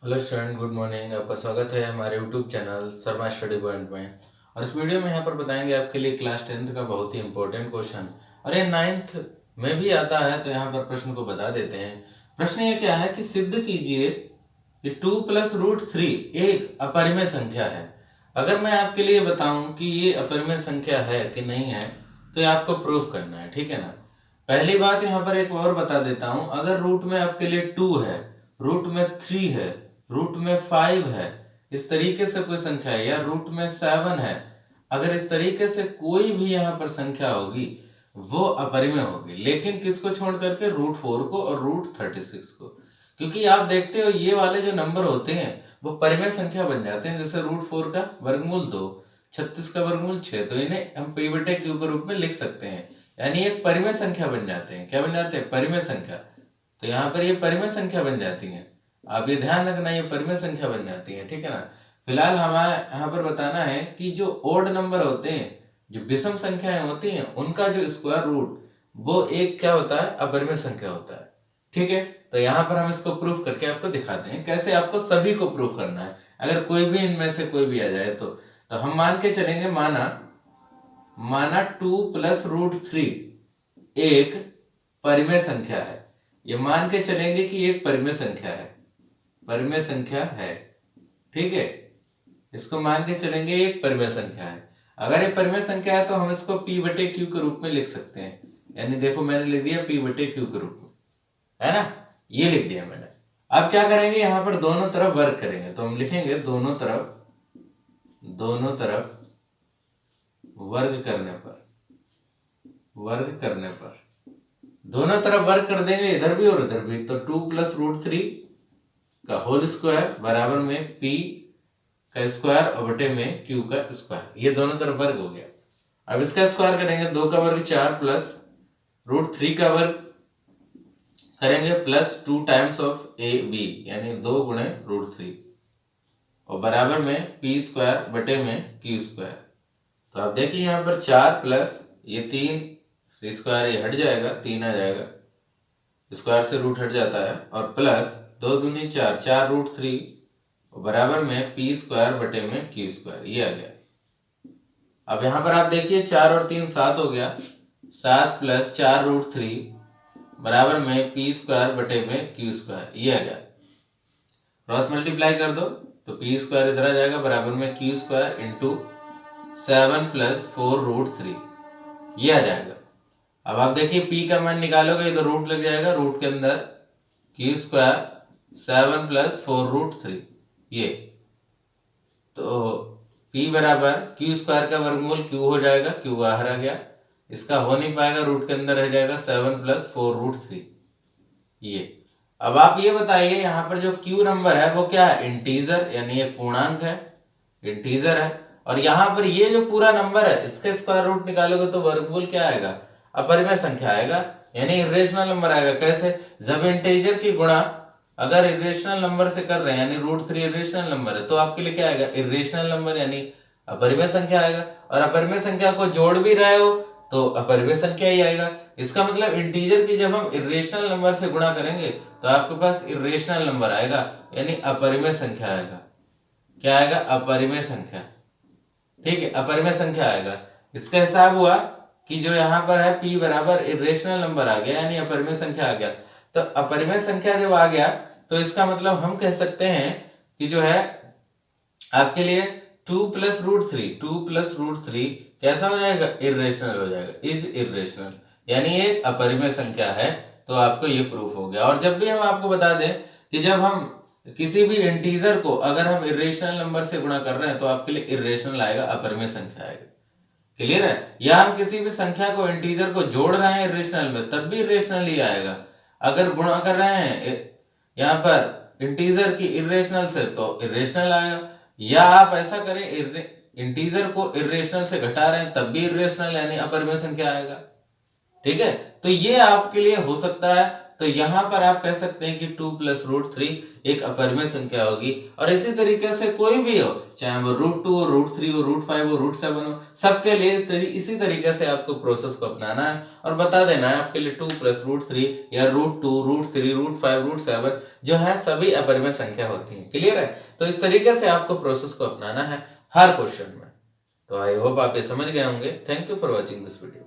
Hello student, good morning. आपका स्वागत है हमारे YouTube channel Sharma study point में। और इस वीडियो में यहाँ पर बताएंगे आपके लिए क्लास 10th का बहुत ही इंपॉर्टेंट क्वेश्चन, और ये 9th में भी आता है, तो यहाँ पर प्रश्न को बता देते हैं। प्रश्न ये क्या है कि सिद्ध कीजिए कि 2+√3 एक अपरिमेय संख्या है। अगर मैं आपके लिए बताऊं कि ये अपरिमेय संख्या है कि नहीं है, तो ये आपको प्रूफ करना है, ठीक है ना। पहली बात यहाँ पर एक और बता देता हूं, अगर रूट में आपके लिए 2 है, रूट में 3 है, रूट में 5 है, इस तरीके से कोई संख्या है, या रूट में 7 है, अगर इस तरीके से कोई भी यहाँ पर संख्या होगी वो अपरिमेय होगी। लेकिन किसको छोड़ करके? रूट 4 को और रूट 36 को। क्योंकि आप देखते हो ये वाले जो नंबर होते हैं वो परिमेय संख्या बन जाते हैं। जैसे रूट 4 का वर्गमूल 2, 36 का वर्गमूल 6, तो इन्हें हम p/q के रूप में लिख सकते हैं, यानी एक परिमेय संख्या बन जाते हैं। क्या बन जाते हैं? परिमेय संख्या। तो यहाँ पर ये परिमेय संख्या बन जाती है। आप ये ध्यान रखना, ये परिमेय संख्या बन जाती है, ठीक है ना। फिलहाल हमें यहाँ पर बताना है कि जो ओड नंबर होते हैं, जो विषम संख्याएं होती हैं, उनका जो स्क्वायर रूट वो एक क्या होता है? अपरिमेय संख्या होता है, ठीक है। तो यहाँ पर हम इसको प्रूफ करके आपको दिखाते हैं कैसे आपको सभी को प्रूफ करना है। अगर कोई भी इनमें से कोई भी आ जाए तो हम मान के चलेंगे, माना 2+√3 एक परिमेय संख्या है। ये मान के चलेंगे कि एक परिमेय संख्या है, परिमेय संख्या है, ठीक है। इसको मान के चलेंगे एक परिमेय संख्या है। अगर ये परिमेय संख्या है तो हम इसको p/q के रूप में लिख सकते हैं। यानी देखो मैंने लिख दिया p/q के रूप में, है ना, ये लिख दिया मैंने। अब क्या करेंगे? यहाँ पर दोनों तरफ वर्ग करेंगे, तो हम लिखेंगे दोनों तरफ वर्ग करने पर दोनों तरफ वर्ग कर देंगे, इधर भी और इधर भी। तो 2+√3 का होल स्क्वायर बराबर में p का स्क्वायर और बटे में q का स्क्वायर, ये दोनों तरफ वर्ग हो गया। अब इसका स्क्वायर करेंगे, 2 का वर्ग 4 प्लस √3 का वर्ग करेंगे प्लस 2 टाइम्स ऑफ ab, यानी 2 गुणे √3, और बराबर में p² बटे में q स्क्वायर। तो आप देखिए यहाँ पर 4 प्लस ये 3 से स्क्वायर ये हट जाएगा, 3 आ जाएगा, स्क्वायर से रूट हट जाता है, और प्लस 2 दूनी 4, 4√3 बराबर में p² बटे में q स्क्वायर, ये आ गया। अब यहाँ पर आप देखिए 4 और 3 7 हो गया, 7 प्लस 4√3 बराबर में p² बटे में q स्क्वायर, ये आ गया। क्रॉस मल्टीप्लाई कर दो तो p² इधर आ जाएगा बराबर में q स्क्वायर इंटू 7 प्लस 4√3, ये आ जाएगा। अब आप देखिए p का मान निकालोगे, इधर रूट लग जाएगा, रूट के अंदर q² 7 प्लस 4√3, ये तो p बराबर q² का वर्गमूल q हो जाएगा, q बाहर आ गया, इसका हो नहीं पाएगा, रूट के अंदर रह जाएगा 7 प्लस 4√3, ये। अब आप ये बताइए यहाँ पर जो q नंबर है वो क्या है? इंटीजर, यानी एक पूर्णांक है, इंटीजर है। और यहाँ पर ये जो पूरा नंबर है इसके स्क्वायर रूट निकालोगे तो वर्गमूल क्या आएगा? अपरिमेय संख्या आएगा, यानी इरेशनल नंबर आएगा। कैसे? जब इंटीजर की गुणा अगर इरेशनल नंबर से कर रहे हैं, यानी √3 इरेशनल नंबर है, तो आपके लिए क्या आएगा? इरेशनल नंबर, यानी अपरिमेय संख्या आएगा। और अपरिमेय संख्या को जोड़ भी रहे हो तो अपरिमेय संख्या ही आएगा। इसका मतलब इंटीजर की जब हम इरेशनल नंबर से गुणा करेंगे तो आपके पास इरेशनल नंबर आएगा, यानी अपरिमेय संख्या आएगा। क्या आएगा? अपरिमेय संख्या, ठीक है, अपरिमेय संख्या आएगा। इसका हिसाब हुआ कि जो यहाँ पर है p बराबर इरेशनल नंबर आ गया, यानी अपरिमेय संख्या आ गया। तो अपरिमेय संख्या जब आ गया तो इसका मतलब हम कह सकते हैं कि जो है आपके लिए 2+√3 कैसा हो जाएगा? इरेशनल हो जाएगा, इज इरेशनल, यानी एक अपरिमेय संख्या है। तो आपको ये प्रूफ हो गया। और जब भी हम आपको बता दें कि जब हम किसी भी इंटीजर को अगर हम इरेशनल नंबर से गुणा कर रहे हैं तो आपके लिए इरेशनल आएगा, अपरिमेय संख्या आएगा। क्लियर है? या हम किसी भी संख्या को, इंटीजर को जोड़ रहे हैं इरेशनल में, तब भी इरेशनल ही आएगा। अगर गुणा कर रहे हैं यहाँ पर इंटीजर की इरेशनल से तो इरेशनल आएगा। या आप ऐसा करें, इंटीजर को इरेशनल से घटा रहे हैं तब भी इरेशनल, यानी अपरिमेय संख्या आएगा। ठीक है, तो ये आपके लिए हो सकता है तो यहाँ पर आप कह सकते हैं कि 2 प्लस रूट 3 एक अपरिमेय संख्या होगी। और इसी तरीके से कोई भी हो, चाहे वो रूट 2 हो, रूट 3 हो, रूट 5 हो, रूट 7 हो, सबके लिए इसी तरीके से आपको प्रोसेस को अपनाना है और बता देना है आपके लिए 2 प्लस रूट 3 या रूट 2, रूट 3, रूट 5, रूट 7 जो है सभी अपरिमेय संख्या होती है। क्लियर है? तो इस तरीके से आपको प्रोसेस को अपनाना है हर क्वेश्चन में। तो आई होप आप ये समझ गए होंगे। Thank you for watching this video.